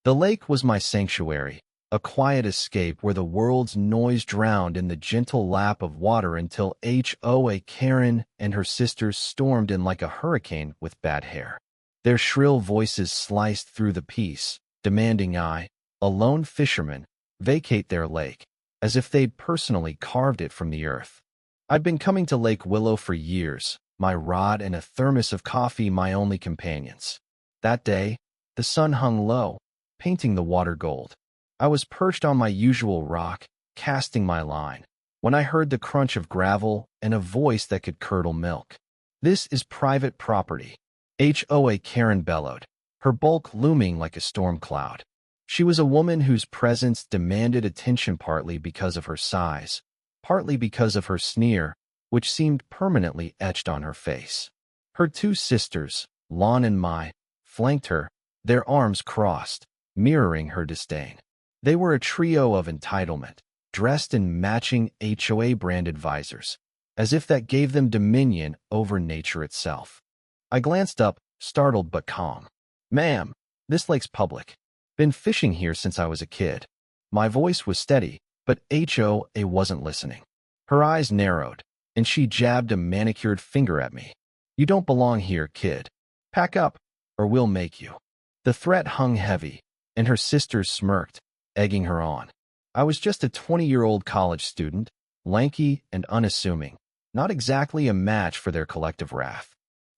The lake was my sanctuary, a quiet escape where the world's noise drowned in the gentle lap of water until HOA Karen and her sisters stormed in like a hurricane with bad hair. Their shrill voices sliced through the peace, demanding I, a lone fisherman, vacate their lake, as if they'd personally carved it from the earth. I'd been coming to Lake Willow for years, my rod and a thermos of coffee my only companions. That day, the sun hung low, painting the water gold. I was perched on my usual rock, casting my line, when I heard the crunch of gravel and a voice that could curdle milk. "This is private property," HOA Karen bellowed, her bulk looming like a storm cloud. She was a woman whose presence demanded attention partly because of her size, partly because of her sneer, which seemed permanently etched on her face. Her two sisters, Lon and Mai, flanked her, their arms crossed, mirroring her disdain. They were a trio of entitlement, dressed in matching HOA-branded visors, as if that gave them dominion over nature itself. I glanced up, startled but calm. "Ma'am, this lake's public. Been fishing here since I was a kid." My voice was steady, but HOA wasn't listening. Her eyes narrowed, and she jabbed a manicured finger at me. "You don't belong here, kid. Pack up, or we'll make you." The threat hung heavy, and her sisters smirked, egging her on. I was just a 20-year-old college student, lanky and unassuming, not exactly a match for their collective wrath.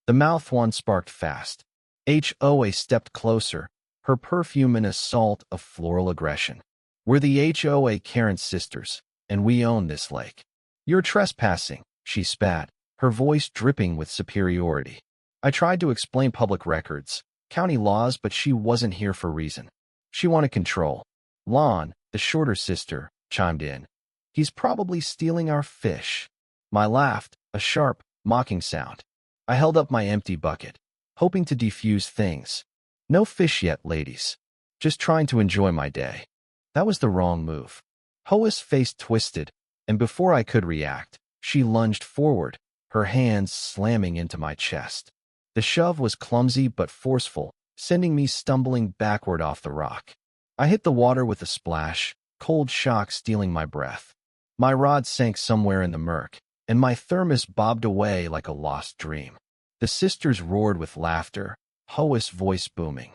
The mouth one sparked fast. HOA stepped closer, her perfume an assault of floral aggression. "We're the HOA Karen sisters, and we own this lake." "You're trespassing," she spat, her voice dripping with superiority. I tried to explain public records, county laws, but she wasn't here for reason. She wanted control. Lon, the shorter sister, chimed in. "He's probably stealing our fish." I laughed, a sharp, mocking sound. I held up my empty bucket, hoping to defuse things. "No fish yet, ladies. Just trying to enjoy my day." That was the wrong move. HOA's face twisted, and before I could react, she lunged forward, her hands slamming into my chest. The shove was clumsy but forceful, sending me stumbling backward off the rock. I hit the water with a splash, cold shock stealing my breath. My rod sank somewhere in the murk, and my thermos bobbed away like a lost dream. The sisters roared with laughter, HOA's voice booming.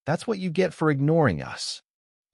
"That's what you get for ignoring us."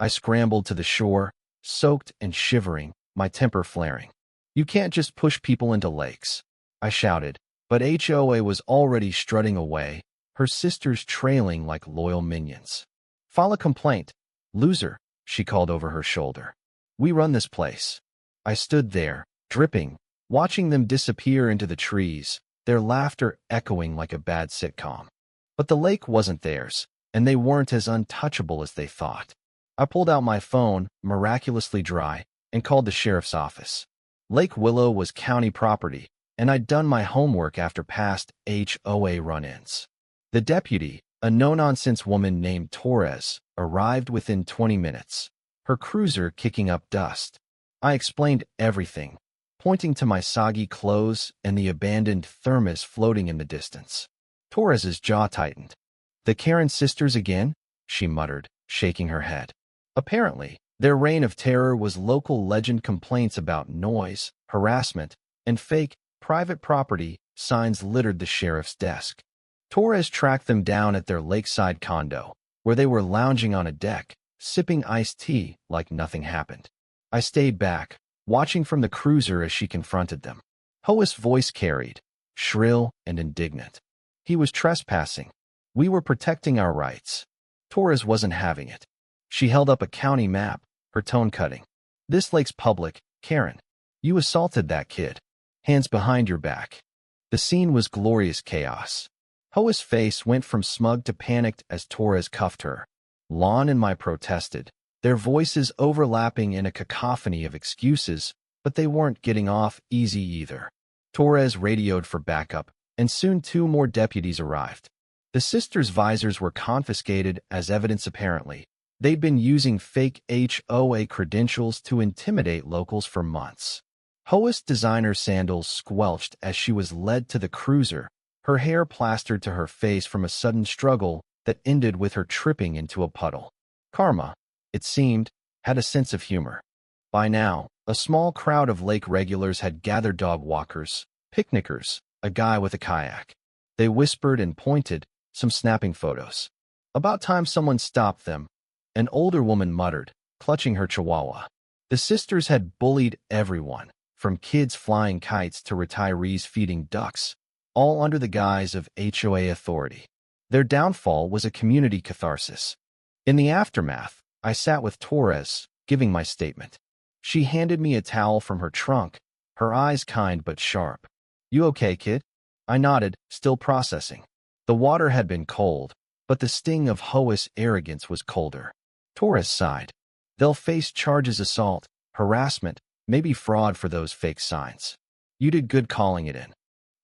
I scrambled to the shore, soaked and shivering, my temper flaring. "You can't just push people into lakes," I shouted, but HOA was already strutting away, her sisters trailing like loyal minions. "File a complaint, loser," she called over her shoulder. "We run this place." I stood there, dripping, watching them disappear into the trees, their laughter echoing like a bad sitcom. But the lake wasn't theirs, and they weren't as untouchable as they thought. I pulled out my phone, miraculously dry, and called the sheriff's office. Lake Willow was county property, and I'd done my homework after past HOA run-ins. The deputy, a no-nonsense woman named Torres, arrived within 20 minutes, her cruiser kicking up dust. I explained everything, pointing to my soggy clothes and the abandoned thermos floating in the distance. Torres's jaw tightened. "The Karen sisters again?" she muttered, shaking her head. Apparently, their reign of terror was local legend complaints about noise, harassment, and fake, private property signs littered the sheriff's desk. Torres tracked them down at their lakeside condo, where they were lounging on a deck, sipping iced tea like nothing happened. I stayed back, watching from the cruiser as she confronted them. HOA's voice carried, shrill and indignant. He was trespassing. We were protecting our rights. Torres wasn't having it. She held up a county map, her tone cutting. "This lake's public, Karen. You assaulted that kid. Hands behind your back." The scene was glorious chaos. HOA's face went from smug to panicked as Torres cuffed her. Lon and I protested, their voices overlapping in a cacophony of excuses, but they weren't getting off easy either. Torres radioed for backup, and soon 2 more deputies arrived. The sisters' visors were confiscated as evidence apparently. They'd been using fake HOA credentials to intimidate locals for months. HOA's designer sandals squelched as she was led to the cruiser, her hair plastered to her face from a sudden struggle that ended with her tripping into a puddle. Karma, it seemed, had a sense of humor. By now, a small crowd of lake regulars had gathered, dog walkers, picnickers, a guy with a kayak. They whispered and pointed, some snapping photos. About time someone stopped them, an older woman muttered, clutching her chihuahua. The sisters had bullied everyone, from kids flying kites to retirees feeding ducks, all under the guise of HOA authority. Their downfall was a community catharsis. In the aftermath, I sat with Torres, giving my statement. She handed me a towel from her trunk, her eyes kind but sharp. "You okay, kid?" I nodded, still processing. The water had been cold, but the sting of HOA's arrogance was colder. Torres sighed. "They'll face charges: assault, harassment, maybe fraud for those fake signs. You did good calling it in."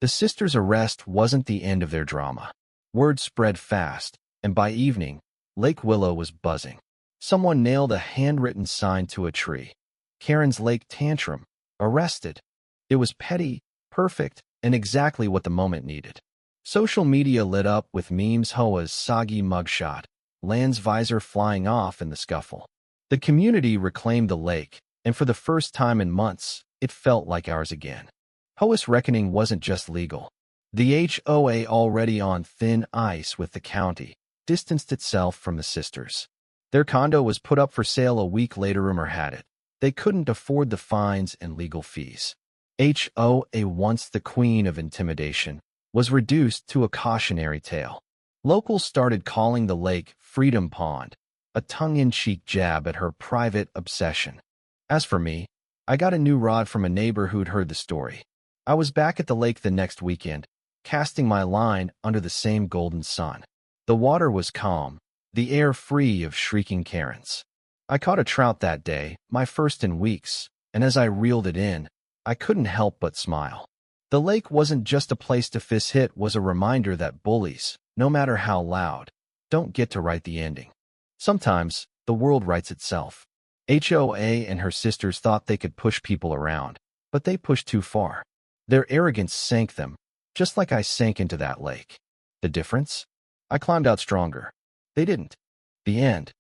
The sisters' arrest wasn't the end of their drama. Word spread fast, and by evening, Lake Willow was buzzing. Someone nailed a handwritten sign to a tree. "Karen's Lake Tantrum. Arrested." It was petty, perfect, and exactly what the moment needed. Social media lit up with memes: HOA's soggy mugshot, Land's visor flying off in the scuffle. The community reclaimed the lake, and for the first time in months, it felt like ours again. HOA's reckoning wasn't just legal. The HOA, already on thin ice with the county, distanced itself from the sisters. Their condo was put up for sale a week later. Rumor had it they couldn't afford the fines and legal fees. HOA, once the queen of intimidation, was reduced to a cautionary tale. Locals started calling the lake Freedom Pond, a tongue-in-cheek jab at her private obsession. As for me, I got a new rod from a neighbor who'd heard the story. I was back at the lake the next weekend, casting my line under the same golden sun. The water was calm, the air free of shrieking Karens. I caught a trout that day, my first in weeks, and as I reeled it in, I couldn't help but smile. The lake wasn't just a place to fish, it was a reminder that bullies, no matter how loud, don't get to write the ending. Sometimes, the world writes itself. HOA and her sisters thought they could push people around, but they pushed too far. Their arrogance sank them, just like I sank into that lake. The difference? I climbed out stronger. They didn't. The end.